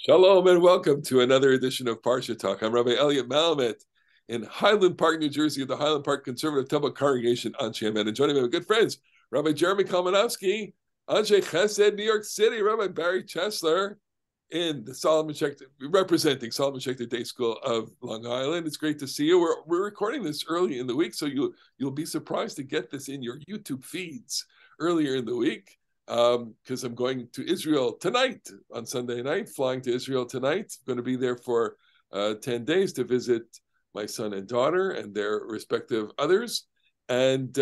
Shalom and welcome to another edition of Parasha Talk. I'm Rabbi Elliot Malamet in Highland Park, New Jersey, at the Highland Park Conservative Temple Congregation on Shaman. And joining me, my good friends, Rabbi Jeremy Kalmanovsky, Anshe Chesed, New York City, Rabbi Barry Chesler in the Solomon Schechter, representing Solomon Schechter Day School of Long Island. It's great to see you. We're recording this early in the week, so you'll be surprised to get this in your YouTube feeds earlier in the week. Because I'm going to Israel tonight on Sunday night, flying to Israel tonight. I'm going to be there for 10 days to visit my son and daughter and their respective others. And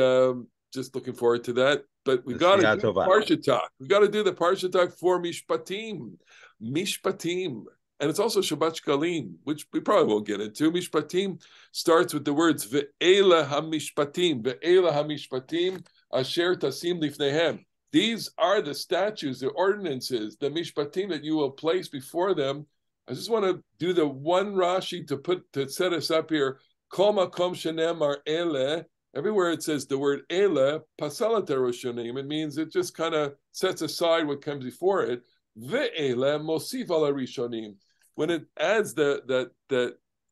just looking forward to that. But we got to do the Parsha Talk. We got to do the Parsha Talk for Mishpatim. Mishpatim. And it's also Shabbat Shkalim, which we probably won't get into. Mishpatim starts with the words Ve'ela HaMishpatim, Ve'ela HaMishpatim, Asher Tasim Lifnehem. These are the statutes, the ordinances, the mishpatim that you will place before them. I just want to do the one Rashi to set us up here. Kol makom shenemar ele. Everywhere it says the word ele, pasalat haroshanim. It means it just kind of sets aside what comes before it. Ve'ele mosif al harishonim. When it adds the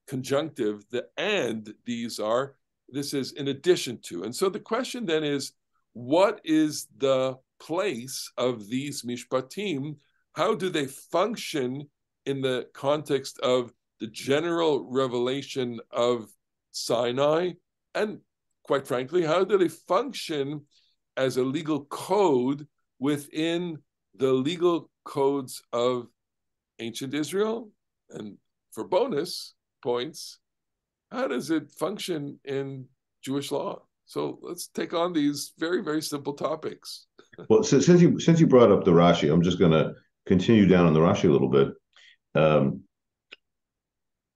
conjunctive, the and these are, this is in addition to. And so the question then is, what is the place of these mishpatim? How do they function in the context of the general revelation of Sinai? And quite frankly, how do they function as a legal code within the legal codes of ancient Israel? And for bonus points, how does it function in Jewish law? So let's take on these very, very simple topics. Well, since you brought up the Rashi, I'm just going to continue down on the Rashi a little bit,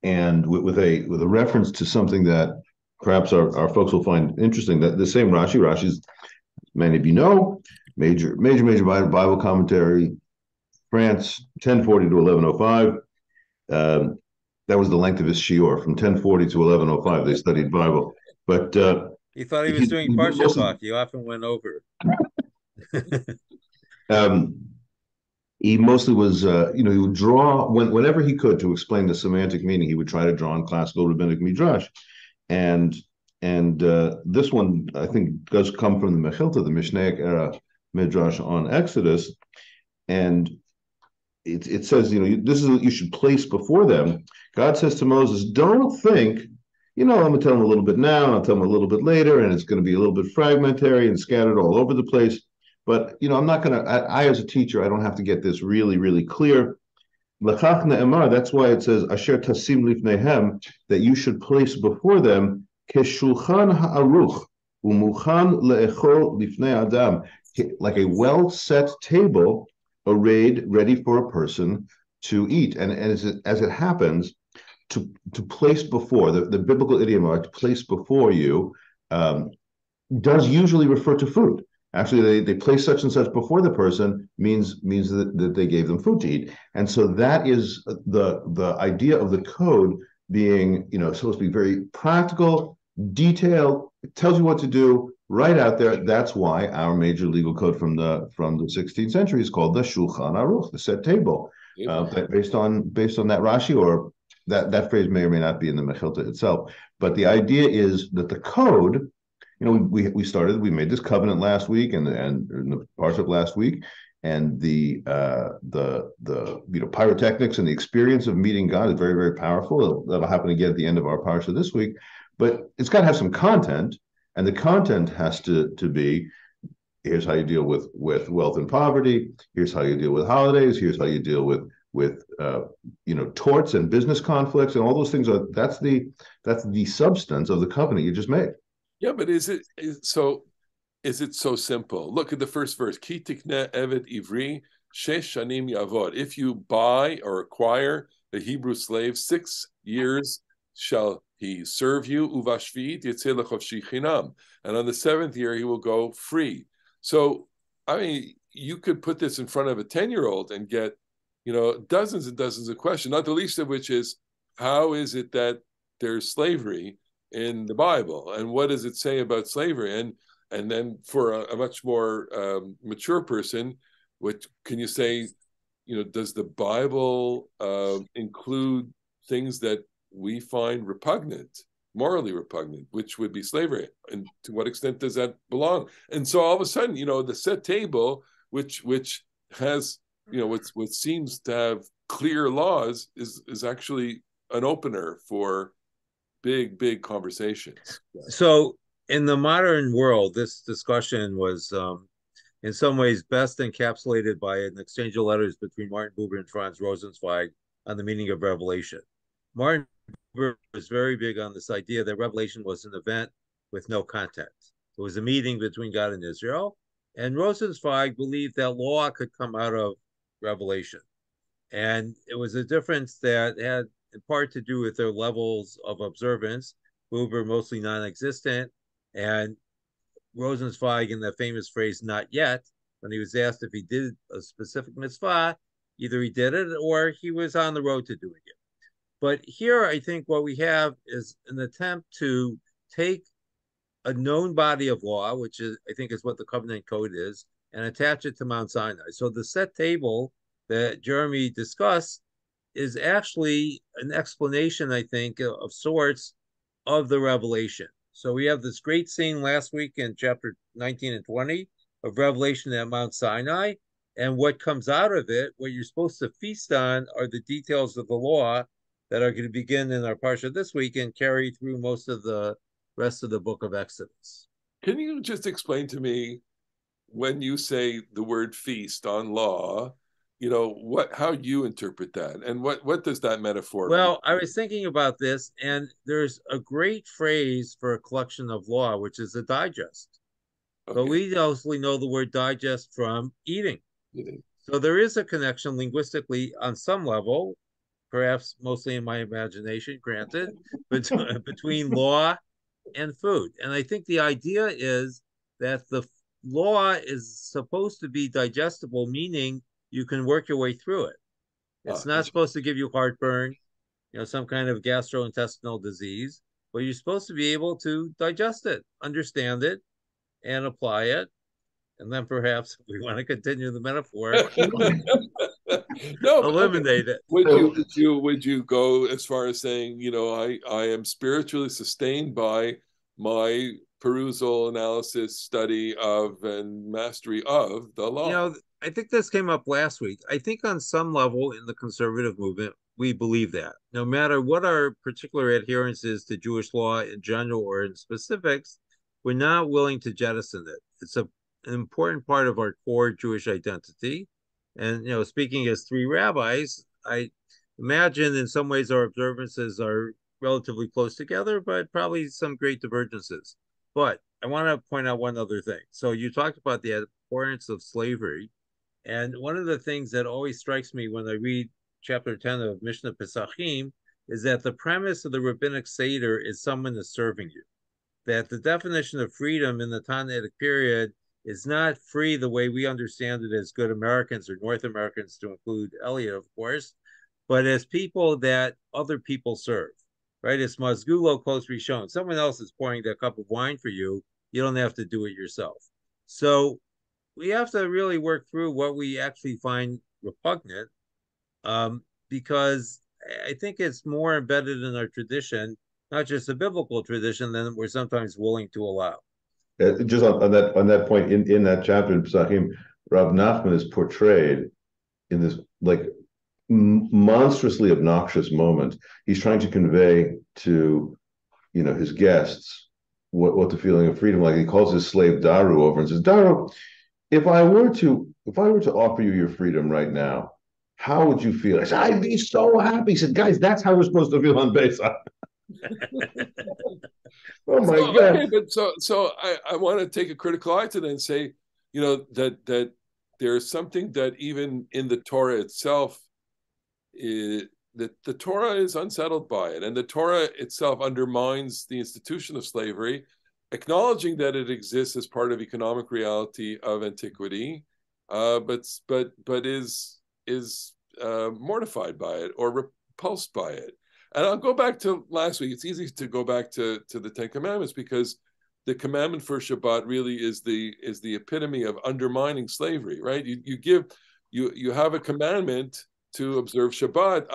and with a reference to something that perhaps our folks will find interesting. That the same Rashi's, many of you know, major Bible commentary, France, 1040 to 1105. That was the length of his shiur, from 1040 to 1105. They studied Bible, but. You thought he was doing Parsha Talk. You often went over. He mostly was, he would draw whenever he could to explain the semantic meaning. He would try to draw on classical rabbinic midrash, and this one I think does come from the Mechilta, the Mishnaic era midrash on Exodus, and it says, this is what you should place before them. God says to Moses, "Don't think." I'm going to tell them a little bit now, and I'll tell them a little bit later, and it's going to be a little bit fragmentary and scattered all over the place. But, I'm not going to, I as a teacher, I don't have to get this really, really clear. L'chach ne'emar, that's why it says, Asher tasim lifnehem, that you should place before them, keshulchan ha'aruch, umuchan le'echol lifnei adam, like a well-set table, arrayed, ready for a person to eat. And as it happens, to place before, the biblical idiom to place before you does usually refer to food. Actually, they place such and such before the person means that they gave them food to eat. And so that is the idea of the code being, supposed to be very practical, detailed. It tells you what to do right out there. That's why our major legal code from the 16th century is called the Shulchan Aruch, the set table, based on that Rashi, or that phrase may or may not be in the Mechilta itself. But the idea is that the code, we made this covenant last week and the Parsha last week, and the pyrotechnics and the experience of meeting God is very, very powerful. That'll happen again at the end of our Parsha this week. But it's got to have some content, and the content has to be, here's how you deal with wealth and poverty. Here's how you deal with holidays. Here's how you deal with torts and business conflicts, and all those things that's the substance of the covenant you just made. Yeah, but is it so simple? Look at the first verse. Ki tikne eved ivri shesh shanim yavod. If you buy or acquire a Hebrew slave, 6 years shall he serve you. Uvashvit yitzeh lechavshi chinam. And on the 7th year he will go free. So, I mean, you could put this in front of a 10-year-old and get dozens and dozens of questions, not the least of which is, how is it that there's slavery in the Bible? And what does it say about slavery? And then for a much more mature person, what can you say, does the Bible include things that we find repugnant, morally repugnant, which would be slavery, and to what extent does that belong? And so all of a sudden, the set table, which has what seems to have clear laws, is actually an opener for big conversations. So in the modern world, this discussion was in some ways best encapsulated by an exchange of letters between Martin Buber and Franz Rosenzweig on the meaning of revelation. Martin Buber was very big on this idea that revelation was an event with no content. It was a meeting between God and Israel. And Rosenzweig believed that law could come out of revelation. And it was a difference that had in part to do with their levels of observance. Buber mostly non-existent, and Rosenzweig in the famous phrase "not yet," when he was asked if he did a specific mitzvah, either he did it or he was on the road to doing it. But here, I think what we have is an attempt to take a known body of law, which is, I think, is what the covenant code is, and attach it to Mount Sinai. So the set table that Jeremy discussed is actually an explanation, I think, of sorts of the revelation. So we have this great scene last week in chapter 19 and 20 of Revelation at Mount Sinai. And what comes out of it, what you're supposed to feast on, are the details of the law that are going to begin in our Parsha this week and carry through most of the rest of the book of Exodus. Can you just explain to me, when you say the word feast on law, how you interpret that, and what does that metaphor mean? Well, I was thinking about this, and there's a great phrase for a collection of law, which is a digest. Okay. But we mostly know the word digest from eating. So there is a connection linguistically on some level, perhaps mostly in my imagination, granted, between law and food. And I think the idea is that the law is supposed to be digestible, meaning you can work your way through it. It's not supposed to give you heartburn, some kind of gastrointestinal disease, but you're supposed to be able to digest it, understand it, and apply it. And then perhaps, if we want to continue the metaphor, eliminate it. Would you go as far as saying, I am spiritually sustained by my perusal, analysis, study of, and mastery of the law? I think this came up last week. I think on some level in the conservative movement, we believe that no matter what our particular adherence is to Jewish law in general or in specifics, we're not willing to jettison it. It's an important part of our core Jewish identity. And, speaking as three rabbis, I imagine in some ways our observances are relatively close together, but probably some great divergences. But I want to point out one other thing. So you talked about the abhorrence of slavery. And one of the things that always strikes me when I read chapter 10 of Mishnah Pesachim is that the premise of the rabbinic seder is someone is serving you. That the definition of freedom in the Tannaitic period is not free the way we understand it as good Americans or North Americans, to include Elliot, of course, but as people that other people serve, right? It's mazgulo kos rishon. Someone else is pouring that cup of wine for you. You don't have to do it yourself. So we have to really work through what we actually find repugnant, because I think it's more embedded in our tradition, not just a biblical tradition, than we're sometimes willing to allow. Just on that point, in that chapter in Pesachim, Rav Nachman is portrayed in this monstrously obnoxious moment. He's trying to convey to his guests what the feeling of freedom like. He calls his slave Daru over and says, Daru, if I were to offer you your freedom right now, how would you feel? I said, I'd be so happy. He said, guys, that's how we're supposed to feel on Pesach. Oh my God! Okay, but so I want to take a critical eye to that and say, that there's something that even in the Torah itself, that the Torah is unsettled by it, and the Torah itself undermines the institution of slavery, acknowledging that it exists as part of economic reality of antiquity, but is mortified by it or repulsed by it. And I'll go back to last week. It's easy to go back to the Ten Commandments, because the commandment for Shabbat really is the epitome of undermining slavery, right? You give you have a commandment to observe Shabbat,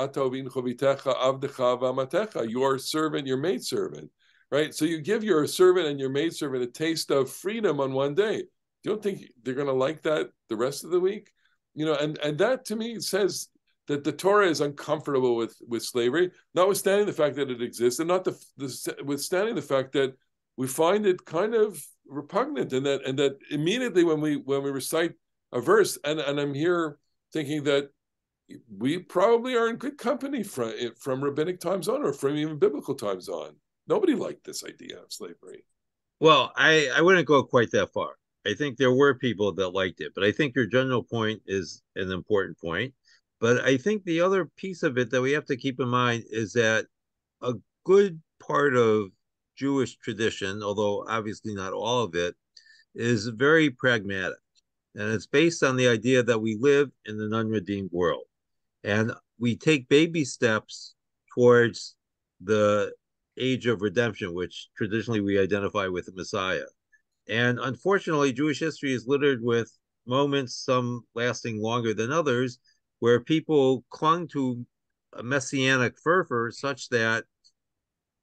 your servant, your maidservant, right? So you give your servant and your maidservant a taste of freedom on one day. You don't think they're going to like that the rest of the week? And that to me says that the Torah is uncomfortable with slavery, notwithstanding the fact that it exists, and notwithstanding the fact that we find it kind of repugnant, and that immediately when we recite a verse, and I'm here thinking that we probably are in good company from rabbinic times on, or from even biblical times on. Nobody liked this idea of slavery. Well, I wouldn't go quite that far. I think there were people that liked it, but I think your general point is an important point. But I think the other piece of it that we have to keep in mind is that a good part of Jewish tradition, although obviously not all of it, is very pragmatic. And it's based on the idea that we live in an unredeemed world. And we take baby steps towards the age of redemption, which traditionally we identify with the Messiah. And unfortunately, Jewish history is littered with moments, some lasting longer than others, where people clung to a messianic fervor such that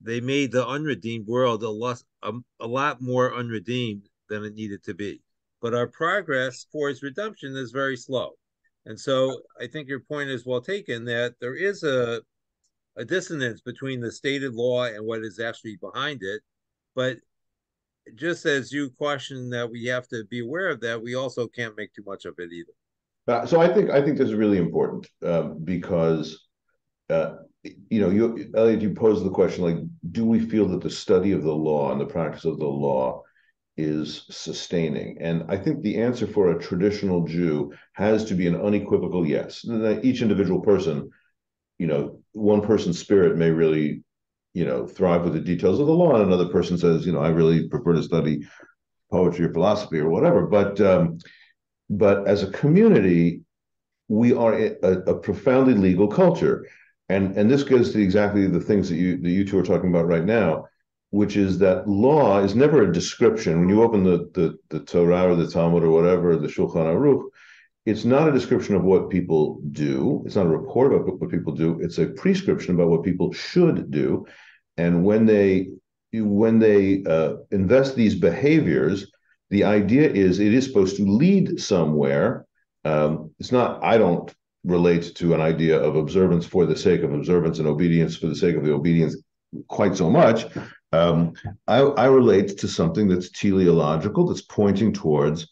they made the unredeemed world a lot more unredeemed than it needed to be. But our progress towards redemption is very slow. And so I think your point is well taken, that there is a dissonance between the stated law and what is actually behind it. But just as you caution that we have to be aware of that, we also can't make too much of it either. So I think this is really important because Elliot, you posed the question, like, do we feel that the study of the law and the practice of the law is sustaining? And I think the answer for a traditional Jew has to be an unequivocal yes. Each individual person, one person's spirit may really, thrive with the details of the law, and another person says, I really prefer to study poetry or philosophy or whatever. But as a community, we are a profoundly legal culture. And this goes to exactly the things that you two are talking about right now, which is that law is never a description. When you open the Torah or the Talmud or whatever, the Shulchan Aruch, it's not a description of what people do. It's not a report about what people do. It's a prescription about what people should do. And when they invest these behaviors, the idea is it is supposed to lead somewhere. It's not, I don't relate to an idea of observance for the sake of observance and obedience for the sake of the obedience quite so much. I relate to something that's teleological, that's pointing towards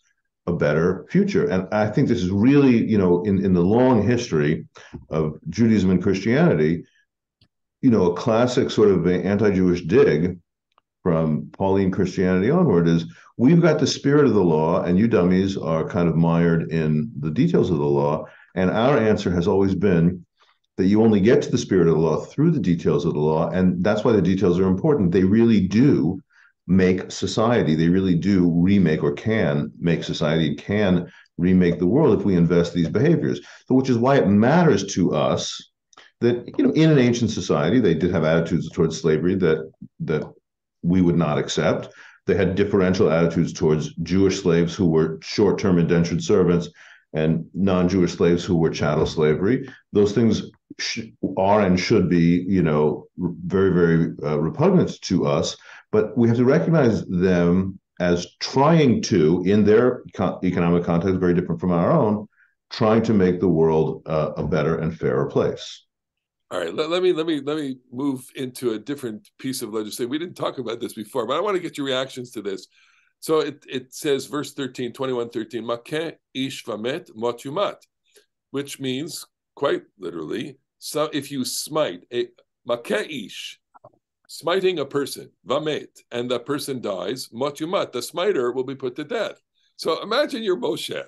a better future. And I think this is really, in the long history of Judaism and Christianity, a classic sort of anti-Jewish dig from Pauline Christianity onward is, we've got the spirit of the law and you dummies are kind of mired in the details of the law. And our answer has always been that you only get to the spirit of the law through the details of the law. And that's why the details are important. They really do make society. They really do remake, or can make society, can remake the world if we invest these behaviors. So, which is why it matters to us that, in an ancient society, they did have attitudes towards slavery that we would not accept. They had differential attitudes towards Jewish slaves who were short-term indentured servants and non-Jewish slaves who were chattel slavery. Those things are and should be, very, very repugnant to us. But we have to recognize them as trying to, in their economic context, very different from our own, trying to make the world a better and fairer place. All right, let me move into a different piece of legislation. We didn't talk about this before, but I want to get your reactions to this. So it says, verse 13, 21:13, Makeh ish vamet mot yumat, which means, quite literally, so if you smite a Makeh ish, smiting a person, vamet, and the person dies, mot yumat, the smiter will be put to death. So imagine you're Moshe,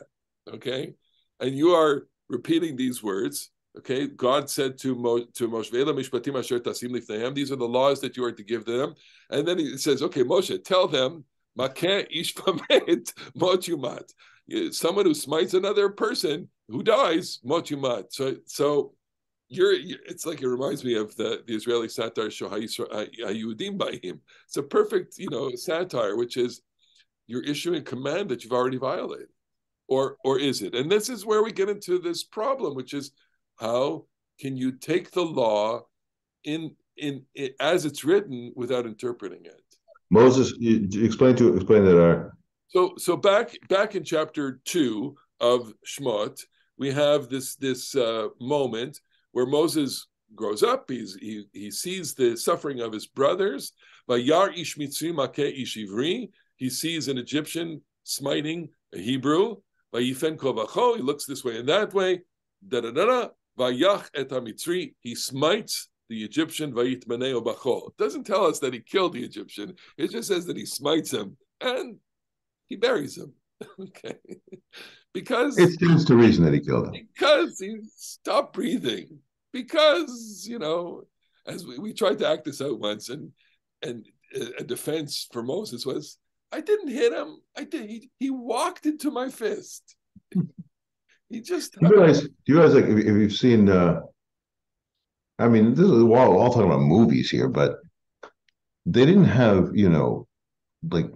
okay, and you are repeating these words. Okay, God said to Moshe, "Ve'ela mishpatim asher tasim lifnehem." These are the laws that you are to give to them. And then he says, "Okay, Moshe, tell them, makeh ish vamet mot yumat." Someone who smites another person who dies, mot yumat. So it's like, it reminds me of the Israeli satire Hayudim Ba'im. It's a perfect, satire, which is you're issuing a command that you've already violated. or is it? And this is where we get into this problem, which is how can you take the law in as it's written without interpreting it? Moses, explain that. So back in chapter 2 of Shmot, we have this moment where Moses grows up. He sees the suffering of his brothers. Vayar ish mitzri makeh ish ivri. He sees an Egyptian smiting a Hebrew. Vayifen kol vacho. He looks this way and that way. Da da da da. Vayach et hamitzri. He smites the Egyptian. Vayitmaneo bacho. It doesn't tell us that he killed the Egyptian. It just says that he smites him and he buries him. Okay, because It stands to reason that he killed him. Because he stopped breathing. Because as we tried to act this out once, and a defense for Moses was, I didn't hit him. I did. He walked into my fist. He just. Do you realize like if you've seen? I mean, this is all talking about movies here, but they didn't have like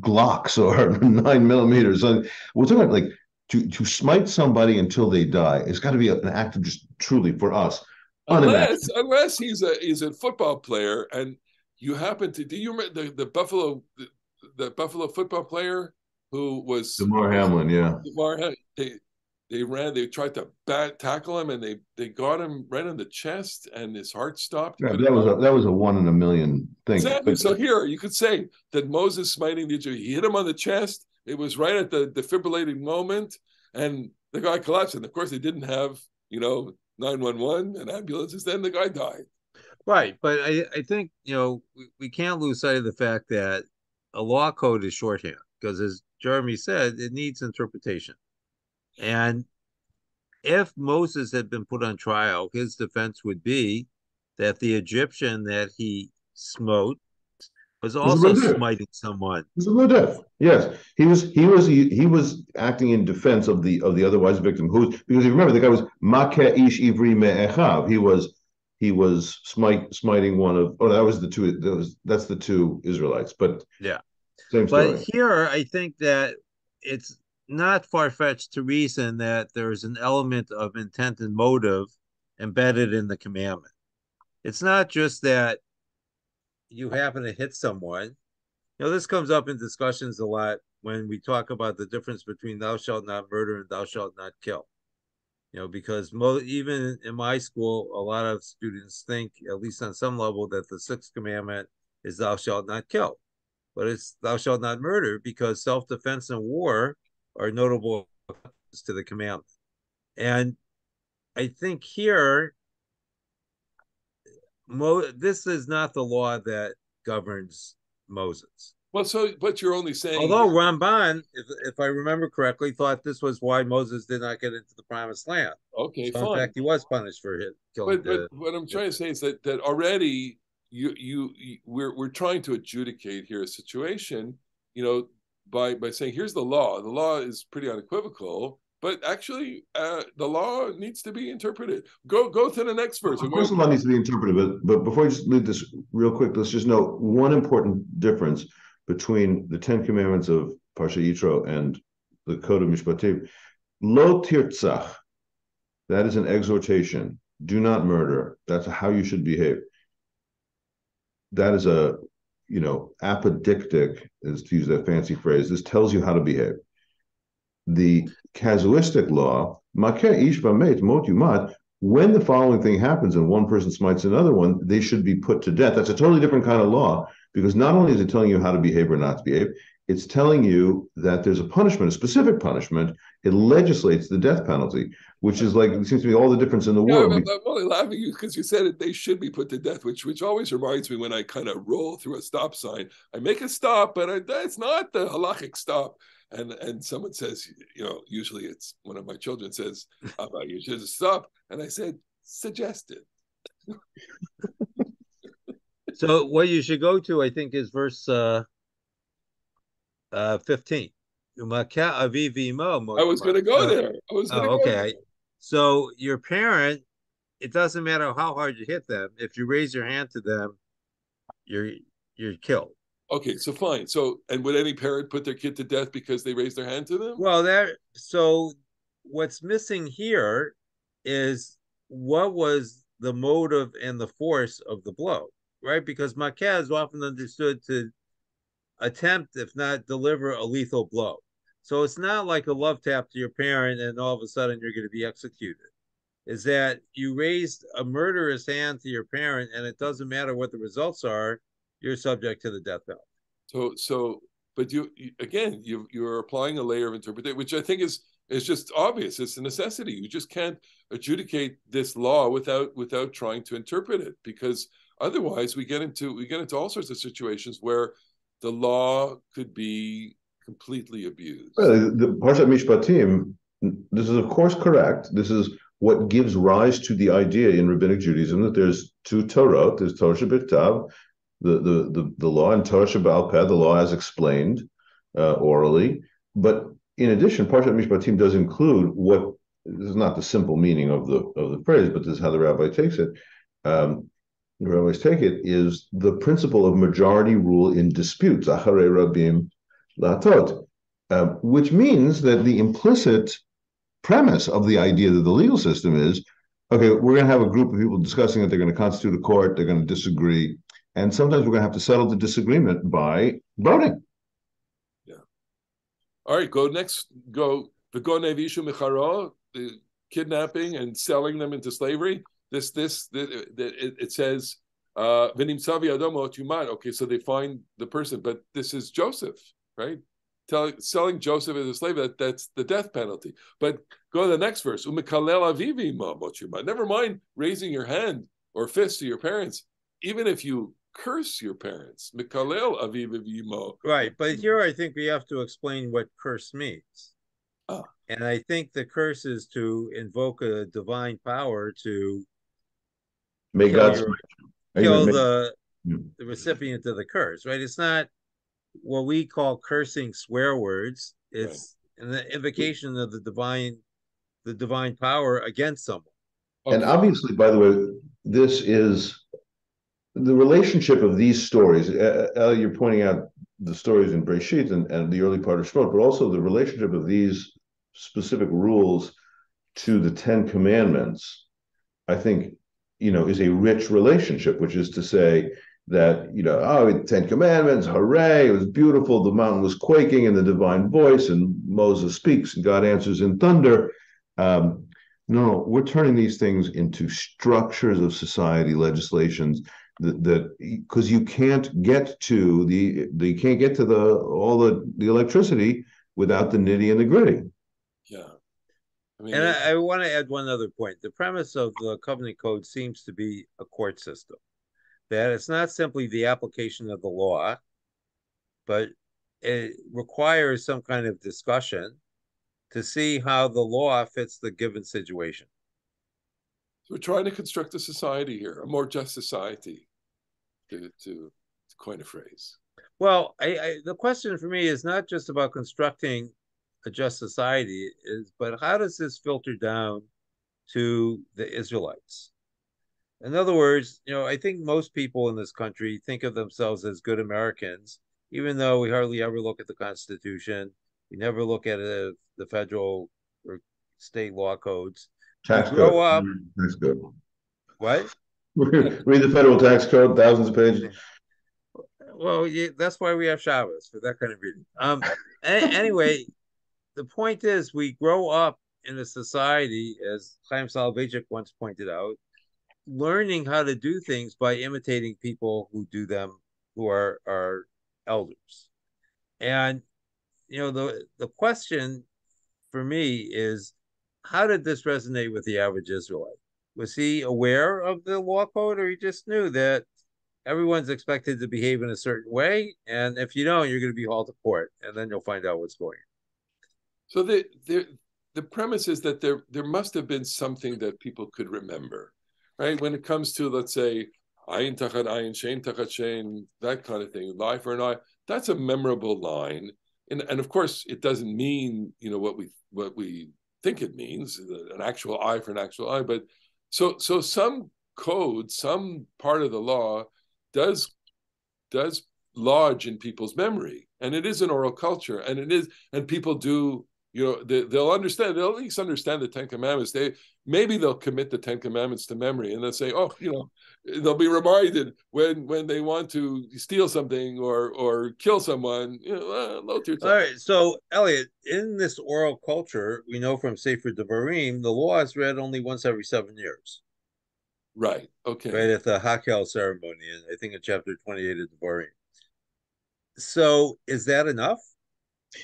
Glocks or 9 millimeters. So we're talking about like to smite somebody until they die. It's got to be an act of just truly for us. Unless he's a football player, and you happen to do you remember the Buffalo football player who was Damar Hamlin? Yeah, they tried to tackle him, and they got him right on the chest, and his heart stopped. Yeah, that was a 1 in a million thing. Exactly. So here you could say that Moses smiting the Egyptian, he hit him on the chest. It was right at the defibrillating moment, and the guy collapsed. And of course, they didn't have 911 and ambulances. Then the guy died. Right, but I think we can't lose sight of the fact that a law code is shorthand, because as Jeremy said, it needs interpretation. And if Moses had been put on trial, his defense would be that the Egyptian that he smote was also smiting someone. It was a low death. Yes, he was acting in defense of the otherwise victim, because you remember the guy was makeh ish ivri me'echav. He was smiting one of. Oh, that was the two. That's the two Israelites. But yeah, same story. But here, I think that it's not far-fetched to reason that there is an element of intent and motive embedded in the commandment. It's not just that you happen to hit someone. This comes up in discussions a lot when we talk about the difference between thou shalt not murder and thou shalt not kill. Because even in my school, a lot of students think, at least on some level, that the sixth commandment is thou shalt not kill. But it's thou shalt not murder, because self-defense and war are notable to the commandment. And I think here, this is not the law that governs Moses. Well, but you're only saying. Although Ramban, if I remember correctly, thought this was why Moses did not get into the promised land. Okay, so fine. In fact, he was punished for killing. But what I'm trying to say is that already we're trying to adjudicate here a situation, by saying here's the law. The law is pretty unequivocal, but actually the law needs to be interpreted. Go to the next verse. Of course, the law needs to be interpreted, but before I just leave this real quick, let's just note one important difference between the 10 commandments of Parsha Yitro and the Code of Mishpatim. Lo tirtzach, that is an exhortation. Do not murder. That's how you should behave. That is a apodictic, is to use that fancy phrase. This tells you how to behave. The casuistic law, makeh ish v'met mot yumad, when the following thing happens and one person smites another one, they should be put to death. That's a totally different kind of law, because not only is it telling you how to behave or not to behave, it's telling you that there's a punishment, a specific punishment. It legislates the death penalty, which is like, it seems to be all the difference in the world. I'm only laughing because you said it, they should be put to death, which always reminds me when I kind of roll through a stop sign. I make a stop, but it's not the halachic stop. And someone says, usually it's one of my children says, how about you should stop? And I said, suggest it. So what you should go to, I think, is verse 15. I was going to go there. Okay. So your parent, it doesn't matter how hard you hit them. If you raise your hand to them, you're killed. Okay, so fine. So, and would any parent put their kid to death because they raised their hand to them? Well, so what's missing here is what was the motive and the force of the blow, right? Because makeh is often understood to attempt, if not deliver, a lethal blow. So it's not like a love tap to your parent and all of a sudden you're going to be executed. Is that you raised a murderous hand to your parent and it doesn't matter what the results are, you're subject to the death penalty. But you're applying a layer of interpretation, which I think is just obvious. It's a necessity. You just can't adjudicate this law without trying to interpret it, because otherwise we get into all sorts of situations where the law could be completely abused. The Parasha Mishpatim, this is of course correct. This is what gives rise to the idea in rabbinic Judaism that there's two Torah. There's Torah SheBa'al Peh, the law, and Torah SheBa'al Peh, the law as explained orally. But in addition, Parashat Mishpatim does include what this is not the simple meaning of the phrase, but this is how the rabbi takes it. The rabbis take it is the principle of majority rule in disputes, acharei rabim latot, which means that the implicit premise of the idea that the legal system is, okay, we're going to have a group of people discussing it. They're going to constitute a court. They're going to disagree. And sometimes we're going to have to settle the disagreement by voting. Yeah. All right, go next. Go the kidnapping and selling them into slavery. It says okay, so they find the person, but this is Joseph, right? Selling Joseph as a slave, that's the death penalty. But go to the next verse. Never mind raising your hand or fist to your parents, even if you curse your parents. Right, but here I think we have to explain what curse means. Ah. And I think the curse is to invoke a divine power to kill the recipient of the curse, right? It's not what we call cursing swear words. It's an invocation of the divine power against someone. Okay. And obviously, by the way, this is the relationship of these stories. You're pointing out the stories in Breshit and the early part of Shemot, but also the relationship of these specific rules to the Ten Commandments, I think, is a rich relationship, which is to say that, Ten Commandments, hooray, it was beautiful, the mountain was quaking in the divine voice, and Moses speaks, and God answers in thunder. No, we're turning these things into structures of society, legislations that because you can't get to all the electricity without the nitty and the gritty. Yeah. And I want to add one other point. The premise of the covenant code seems to be a court system, that it's not simply the application of the law, but it requires some kind of discussion to see how the law fits the given situation. So we're trying to construct a society here, a more just society, to coin a phrase. Well, the question for me is not just about constructing a just society, but how does this filter down to the Israelites? In other words, I think most people in this country think of themselves as good Americans, even though we hardly ever look at the Constitution. We never look at the federal or state law codes. Tax code. Grow up. Tax code. What? Read the federal tax code, thousands of pages. Well, yeah, that's why we have Shabbos, for that kind of reading. Anyway, the point is we grow up in a society, as Chaim Soloveitchik once pointed out, learning how to do things by imitating people who do them, who are elders. And the question for me is, how did this resonate with the average Israelite? Was he aware of the law code, or he just knew that everyone's expected to behave in a certain way, and if you don't, you're going to be hauled to court, and then you'll find out what's going on? So the premise is that there must have been something that people could remember, right? When it comes to, let's say, ayin tachat ayin, shein tachat shein, that kind of thing, eye for an eye, that's a memorable line. And of course, it doesn't mean what we think it means, an actual eye for an actual eye. But so some code, some part of the law does lodge in people's memory, and it is an oral culture, and people do, they'll understand. They'll at least understand the Ten Commandments. Maybe they'll commit the Ten Commandments to memory, and they'll say, oh, they'll be reminded when they want to steal something or kill someone. All right. So, Elliot, in this oral culture, we know from Sefer Devarim, the law is read only once every 7 years. Right. Okay. Right at the Hakel ceremony, and I think in chapter 28 of Devarim. So, is that enough?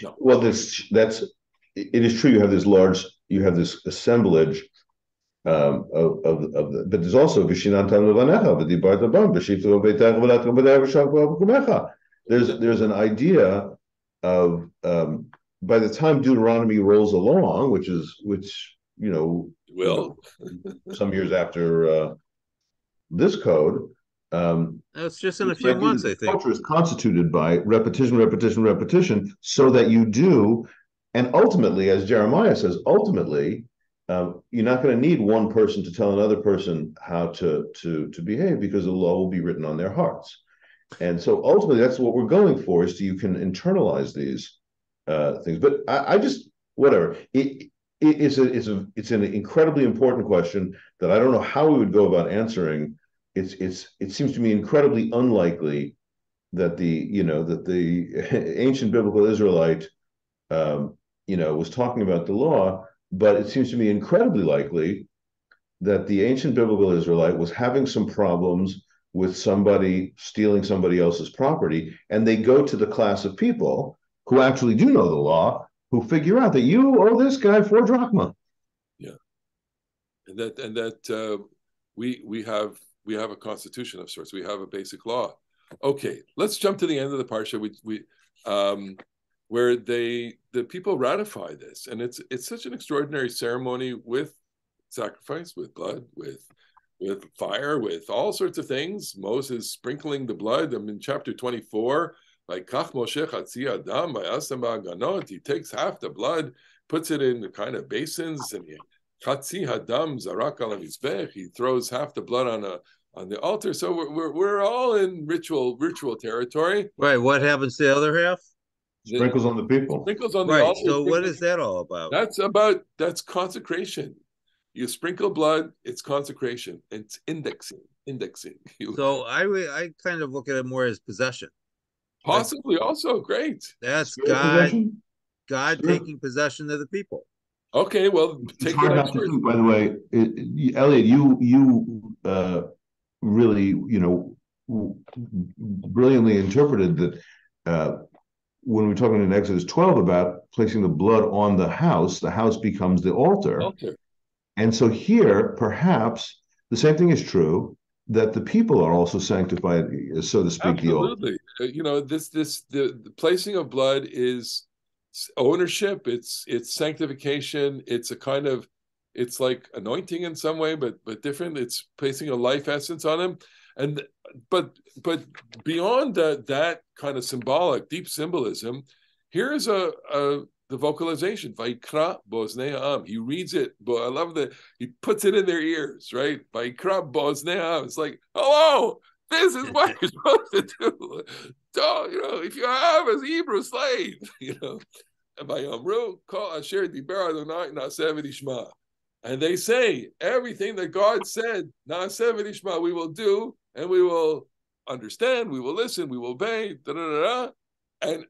No. Well, it is true. You have this assemblage of the, but there's also there's an idea of by the time Deuteronomy rolls along, which will some years after this code. It's just in a few months, I think. Culture is constituted by repetition, repetition, repetition, so that you do, and ultimately, as Jeremiah says, ultimately, you're not going to need one person to tell another person how to behave, because the law will be written on their hearts. And so ultimately, that's what we're going for, is you can internalize these things. But I just, whatever. It's an incredibly important question that I don't know how we would go about answering. It seems to me incredibly unlikely that the ancient biblical Israelite was talking about the law, but it seems to me incredibly likely that the ancient biblical Israelite was having some problems with somebody stealing somebody else's property, and they go to the class of people who actually do know the law, who figure out that you owe this guy 4 drachma. Yeah, and that we have a constitution of sorts. We have a basic law. Okay, let's jump to the end of the parsha. Where the people ratify this, and it's such an extraordinary ceremony with sacrifice, with blood, with fire, with all sorts of things. Moses sprinkling the blood. I'm in chapter 24. Like Kach Moshe Chatzi Adam Vayasem Ba'aganot. He takes half the blood, puts it in the kind of basins, and Chatzi Hadam Zarak al Mizbech. He throws half the blood on the altar. So we're all in ritual territory. Right. What happens to the other half? Sprinkles on the people. Sprinkles on the right. altar. So what is that all about? That's consecration. You sprinkle blood, it's consecration. It's indexing. So I kind of look at it more as possession. Possibly also great. That's God taking possession of the people. Okay, well, take it not to do, by the way, Elliot, you really, brilliantly interpreted that when we're talking in Exodus 12 about placing the blood on the house becomes the altar. And so here, perhaps, the same thing is true, that the people are also sanctified, so to speak. Absolutely. The placing of blood is ownership, it's sanctification, it's a kind of, it's like anointing in some way, but different. It's placing a life essence on him. And but beyond that kind of symbolic, deep symbolism, here's the vocalization. Vaikra boznei ha'am. He reads it, but I love that he puts it in their ears, right? Vaikra boznei ha'am. It's like, hello, this is what you're supposed to do. So, if you have a Hebrew slave, and they say everything that God said, we will do, and we will understand, we will listen, we will obey. And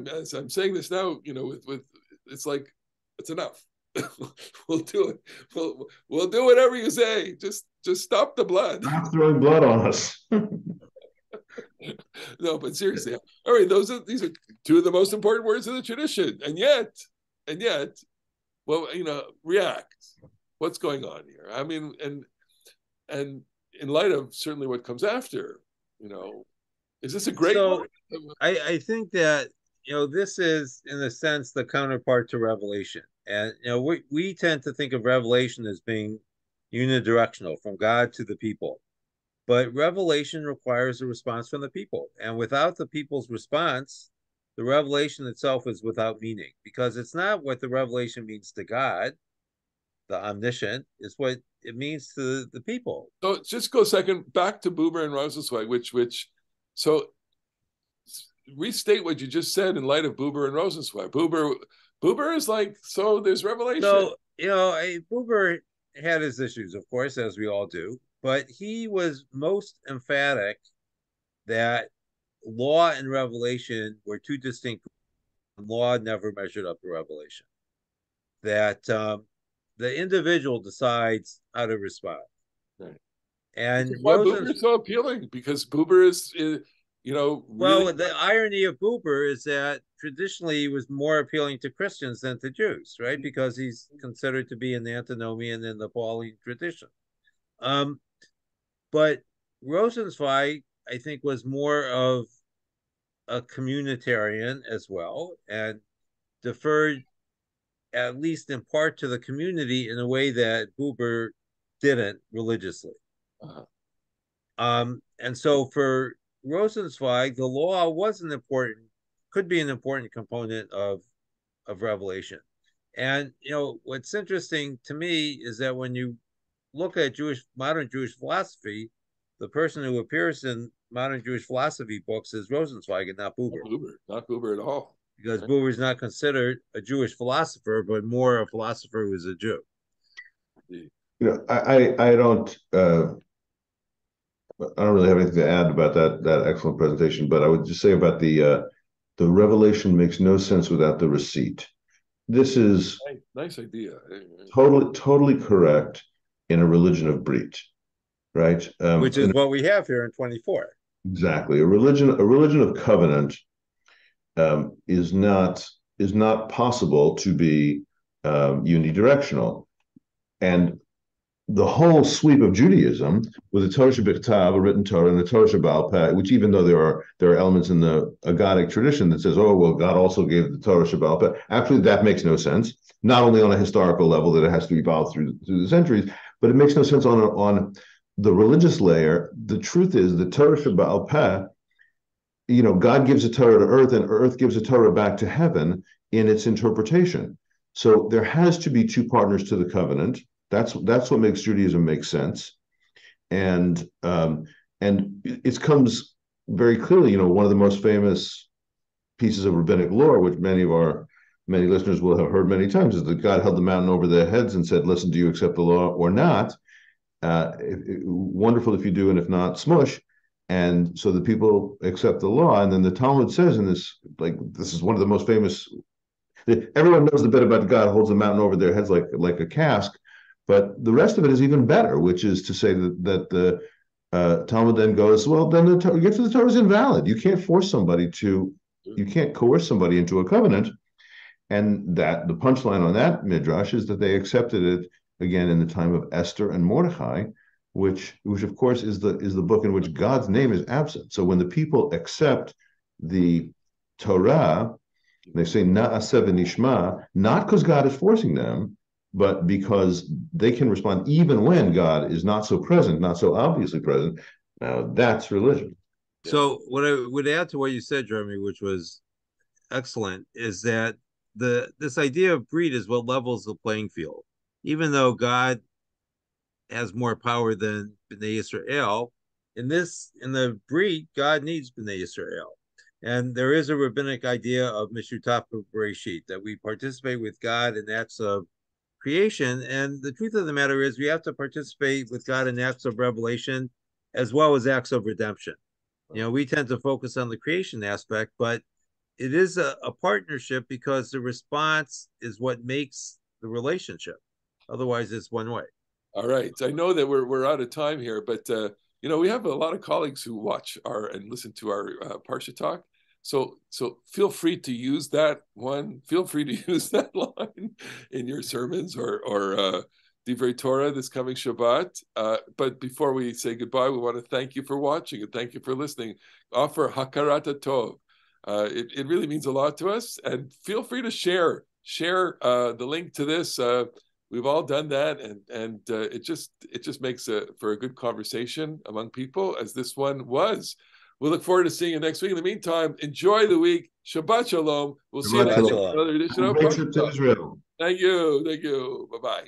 as I'm saying this now, with it's like, it's enough. We'll do it. We'll do whatever you say. Just stop the blood. Stop throwing blood on us. No, but seriously, all right. These are two of the most important words of the tradition, and yet, well, react. What's going on here? I mean, and in light of certainly what comes after, is this a great? So, I think that this is, in a sense, the counterpart to Revelation, and we tend to think of Revelation as being unidirectional, from God to the people. But Revelation requires a response from the people. And without the people's response, the revelation itself is without meaning, because it's not what the revelation means to God, the omniscient, is what it means to the people. So just go a second back to Buber and Rosenzweig, which so restate what you just said in light of Buber and Rosenzweig. Buber is like, so there's revelation. So, Buber had his issues, of course, as we all do, but he was most emphatic that law and revelation were two distinct. Law never measured up to revelation. That the individual decides how to respond. Right. And why Buber is so appealing, because Buber is really... Well, the irony of Buber is that traditionally he was more appealing to Christians than to Jews, right? Because he's considered to be an antinomian in the Pauline tradition. But Rosenzweig, I think, was more of a communitarian as well, and deferred at least in part to the community in a way that Buber didn't religiously. And so for Rosenzweig, the law could be an important component of revelation. And what's interesting to me is that when you look at modern Jewish philosophy, the person who appears in modern Jewish philosophy books is Rosenzweig and not Buber. Not Buber at all. Because Buber is not considered a Jewish philosopher, but more a philosopher who is a Jew. I don't really have anything to add about that excellent presentation, but I would just say about the revelation makes no sense without the receipt. This is nice idea. Totally correct in a religion of Brit, right? Which is what we have here in 24. Exactly, a religion of covenant is not possible to be unidirectional, and the whole sweep of Judaism with the Torah SheBa'al, a written Torah, and the Torah SheBa'al Peh, which, even though there are elements in the Agadic tradition that says, oh, well, God also gave the Torah SheBa'al Peh. Actually, that makes no sense. Not only on a historical level that it has to evolve through the centuries, but it makes no sense on the religious layer. The truth is, the Torah SheBa'al Peh, God gives a Torah to earth, and earth gives a Torah back to heaven in its interpretation. So there has to be two partners to the covenant. That's what makes Judaism make sense, and it comes very clearly. One of the most famous pieces of rabbinic lore, which many listeners will have heard many times, is that God held the mountain over their heads and said, "Listen, do you accept the law or not? Wonderful if you do, and if not, smush." And so the people accept the law, and then the Talmud says in this, this is one of the most famous. Everyone knows the bit about God holds the mountain over their heads like a cask. But the rest of it is even better, which is to say that the Talmud then goes, well, then the Torah is invalid. You can't you can't coerce somebody into a covenant. And that the punchline on that midrash is that they accepted it again in the time of Esther and Mordechai, which of course is the book in which God's name is absent. So when the people accept the Torah, they say Na'aseh v'nishma, not because God is forcing them, but because they can respond even when God is not so present, not so obviously present. Now that's religion. So what I would add to what you said, Jeremy, which was excellent, is that this idea of Brit is what levels the playing field. Even though God has more power than Bnei Yisrael, in the Brit, God needs Bnei Yisrael. And there is a rabbinic idea of Mishutaf Bereshit, that we participate with God in acts of creation. And the truth of the matter is, we have to participate with God in acts of revelation as well as acts of redemption. We tend to focus on the creation aspect, but it is a partnership, because the response is what makes the relationship. Otherwise, it's one way. All right. I know that we're out of time here, but we have a lot of colleagues who watch and listen to our Parsha Talk. So feel free to use that one. Feel free to use that line in your sermons or Divrei Torah this coming Shabbat. But before we say goodbye, we want to thank you for watching and thank you for listening. Offer Hakarat Tov. It really means a lot to us. And feel free to share the link to this. We've all done that, and it just makes for a good conversation among people, as this one was. We look forward to seeing you next week. In the meantime, enjoy the week. Shabbat Shalom. We'll see you next another edition of Parasha Talk. Thank you. Bye-bye.